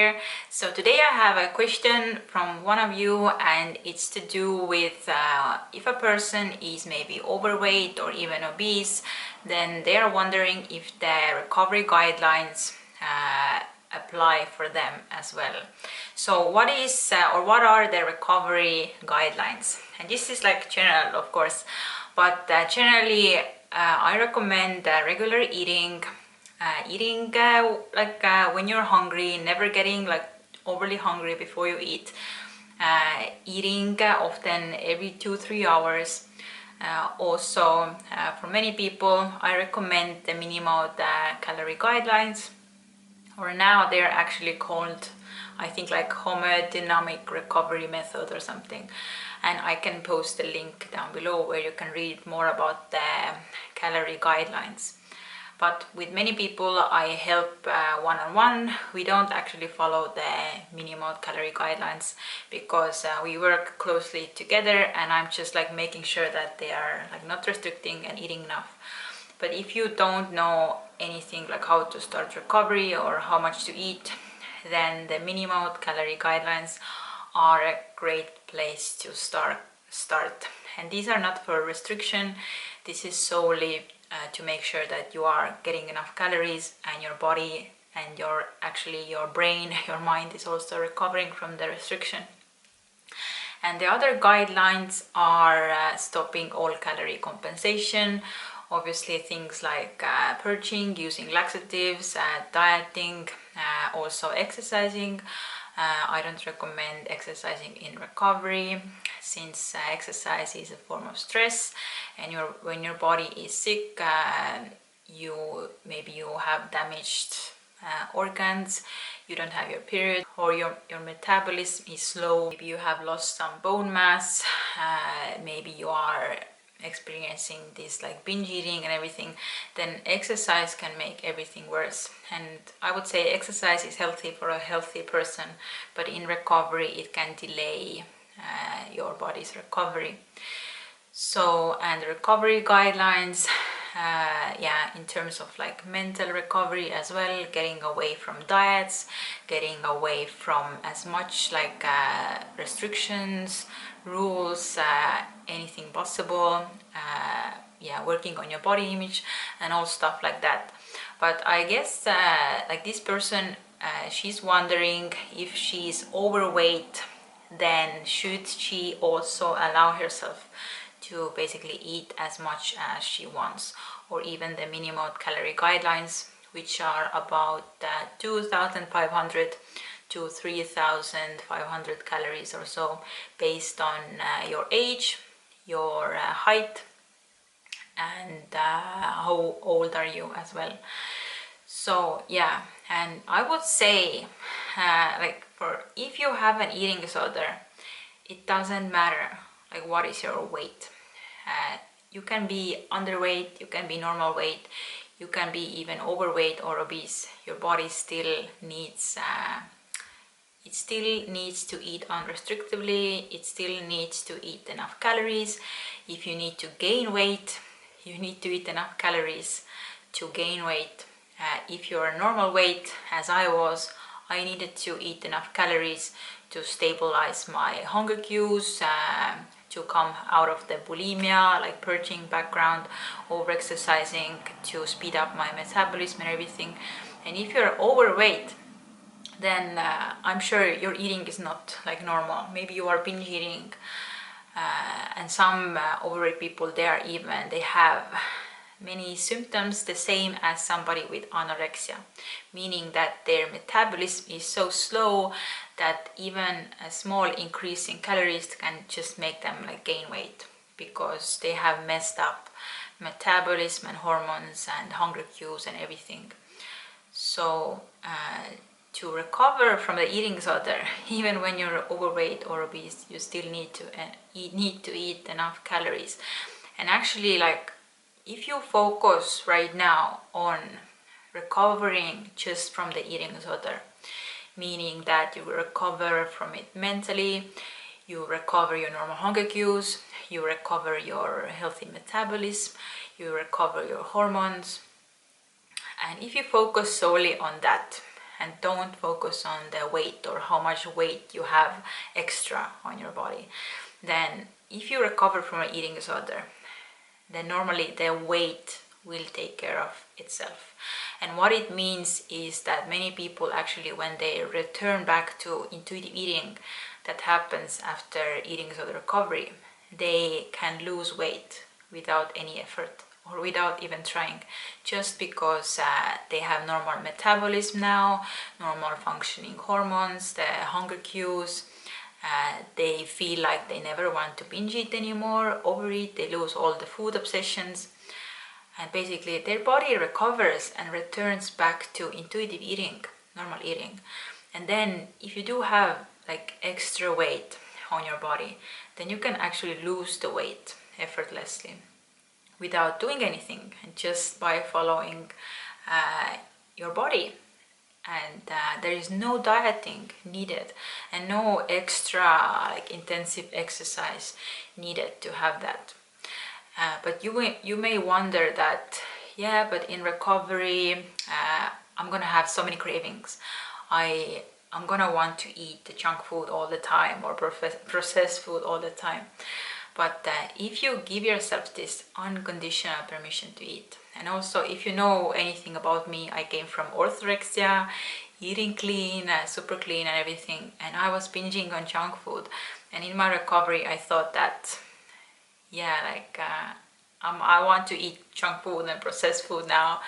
here. So today I have a question from one of you, and it's to do with if a person is maybe overweight or even obese, then they are wondering if the recovery guidelines apply for them as well. So what is or what are the recovery guidelines? And this is like general, of course, but generally I recommend regular eating, when you're hungry, never getting like overly hungry before you eat, eating often every 2-3 hours. Also, for many people, I recommend the minimal calorie guidelines, or now they're actually called, I think, like hemodynamic recovery method or something. And I can post a link down below where you can read more about the calorie guidelines. But with many people I help one-on-one. We don't actually follow the minimal calorie guidelines because we work closely together, and I'm just like making sure that they are like not restricting and eating enough. But if you don't know anything like how to start recovery or how much to eat, then the minimal calorie guidelines are a great place to start. And these are not for restriction. This is solely to make sure that you are getting enough calories, and your body and your brain, your mind is also recovering from the restriction. And the other guidelines are stopping all calorie compensation. Obviously things like purging, using laxatives, dieting, also exercising. I don't recommend exercising in recovery, since exercise is a form of stress, and when your body is sick, maybe you have damaged organs, you don't have your period, or your metabolism is slow, maybe you have lost some bone mass, maybe you are experiencing this like binge eating and everything, then exercise can make everything worse. And I would say exercise is healthy for a healthy person, but in recovery it can delay your body's recovery. So, and the recovery guidelines, in terms of like mental recovery as well, getting away from diets, getting away from as much like restrictions, rules, anything possible, working on your body image and all stuff like that. But I guess like this person, she's wondering if she's overweight, then should she also allow herself to basically eat as much as she wants, or even the minimal calorie guidelines, which are about 2,500 to 3,500 calories or so, based on your age, your height, and how old are you as well. So yeah, and I would say if you have an eating disorder, it doesn't matter like what is your weight. You can be underweight, you can be normal weight, you can be even overweight or obese. Your body still needs to eat unrestrictively, it still needs to eat enough calories. If you need to gain weight, you need to eat enough calories to gain weight. If you're normal weight, as I was, I needed to eat enough calories to stabilize my hunger cues, to come out of the bulimia, like purging background, over-exercising, to speed up my metabolism and everything. And if you're overweight, then I'm sure your eating is not like normal. Maybe you are binge eating, and some overweight people, they have many symptoms the same as somebody with anorexia, meaning that their metabolism is so slow that even a small increase in calories can just make them like gain weight, because they have messed up metabolism and hormones and hunger cues and everything. So to recover from the eating disorder, even when you're overweight or obese, you still need to eat enough calories. And actually, like, if you focus right now on recovering just from the eating disorder, meaning that you recover from it mentally, you recover your normal hunger cues, you recover your healthy metabolism, you recover your hormones, and if you focus solely on that, and don't focus on the weight or how much weight you have extra on your body, then if you recover from an eating disorder, then normally the weight will take care of itself. And what it means is that many people actually, when they return back to intuitive eating, that happens after eating disorder recovery, they can lose weight without any effort or without even trying, just because they have normal metabolism now, normal functioning hormones, the hunger cues. They feel like they never want to binge eat anymore, overeat, they lose all the food obsessions, and basically their body recovers and returns back to intuitive eating, normal eating. And then if you do have like extra weight on your body, then you can actually lose the weight effortlessly without doing anything, and just by following your body. And there is no dieting needed and no extra like intensive exercise needed to have that. But you may wonder that, yeah, but in recovery I'm gonna have so many cravings. I'm gonna want to eat the junk food all the time or processed food all the time. But if you give yourself this unconditional permission to eat, and also if you know anything about me, I came from orthorexia, eating clean, super clean and everything, and I was binging on junk food. And in my recovery I thought that, yeah, like I want to eat junk food and processed food now.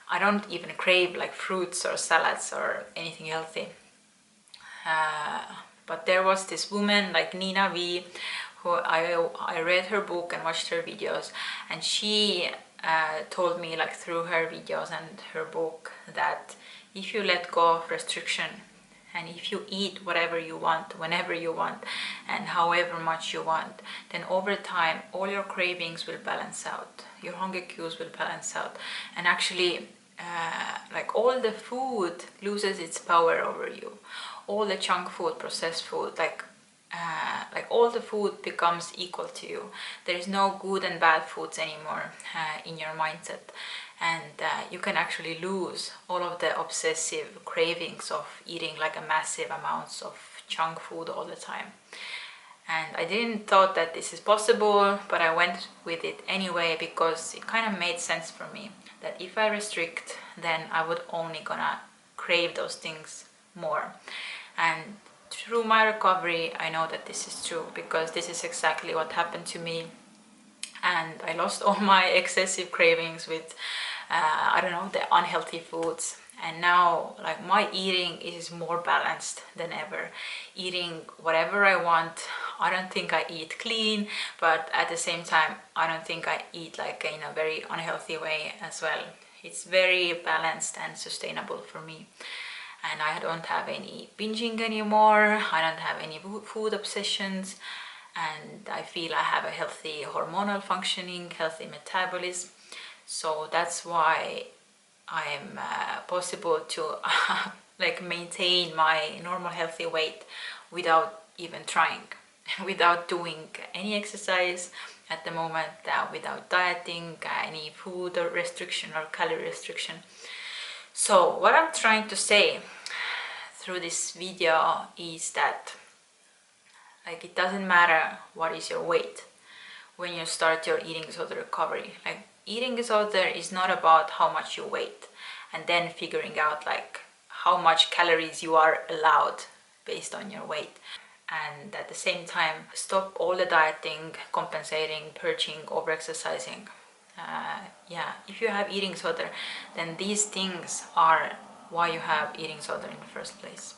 I don't even crave like fruits or salads or anything healthy. But there was this woman like Nina V, who I read her book and watched her videos, and she told me like through her videos and her book that if you let go of restriction and if you eat whatever you want, whenever you want, and however much you want, then over time all your cravings will balance out, your hunger cues will balance out, and actually like all the food loses its power over you. All the junk food, processed food, like all the food becomes equal to you. There is no good and bad foods anymore in your mindset, and you can actually lose all of the obsessive cravings of eating like a massive amounts of junk food all the time. And I didn't thought that this is possible, but I went with it anyway because it kind of made sense for me that if I restrict, then I would only gonna crave those things more. And through my recovery I know that this is true, because this is exactly what happened to me, and I lost all my excessive cravings with I don't know, the unhealthy foods. And now like my eating is more balanced than ever, eating whatever I want. I don't think I eat clean, but at the same time I don't think I eat like in a very unhealthy way as well. It's very balanced and sustainable for me. And I don't have any binging anymore, I don't have any food obsessions, and I feel I have a healthy hormonal functioning, healthy metabolism. So that's why I am possible to like maintain my normal healthy weight without even trying, without doing any exercise at the moment, without dieting, any food or restriction or calorie restriction. So what I'm trying to say through this video is that like it doesn't matter what is your weight when you start your eating disorder recovery. Like eating disorder is not about how much you weigh and then figuring out like how much calories you are allowed based on your weight. And at the same time stop all the dieting, compensating, purging, over-exercising. Yeah, if you have eating disorder, then these things are why you have eating disorder in the first place.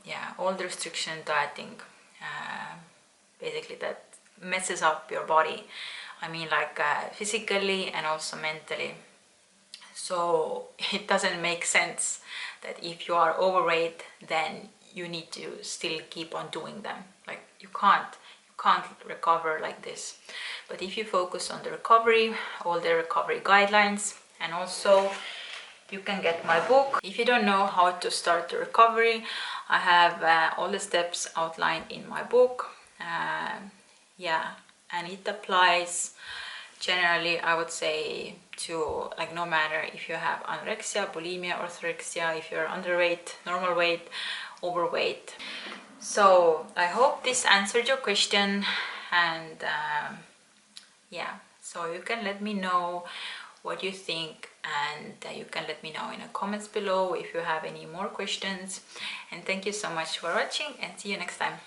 Yeah, all the restriction, dieting, basically that messes up your body. I mean like physically and also mentally. So it doesn't make sense that if you are overweight, then you need to still keep on doing them. Like you can't recover like this. But if you focus on the recovery, all the recovery guidelines, and also you can get my book. If you don't know how to start the recovery, I have all the steps outlined in my book. Yeah, and it applies generally I would say to, like, no matter if you have anorexia, bulimia, orthorexia, if you're underweight, normal weight, overweight. So I hope this answered your question, and yeah, so you can let me know what you think, and you can let me know in the comments below if you have any more questions. And thank you so much for watching, and see you next time.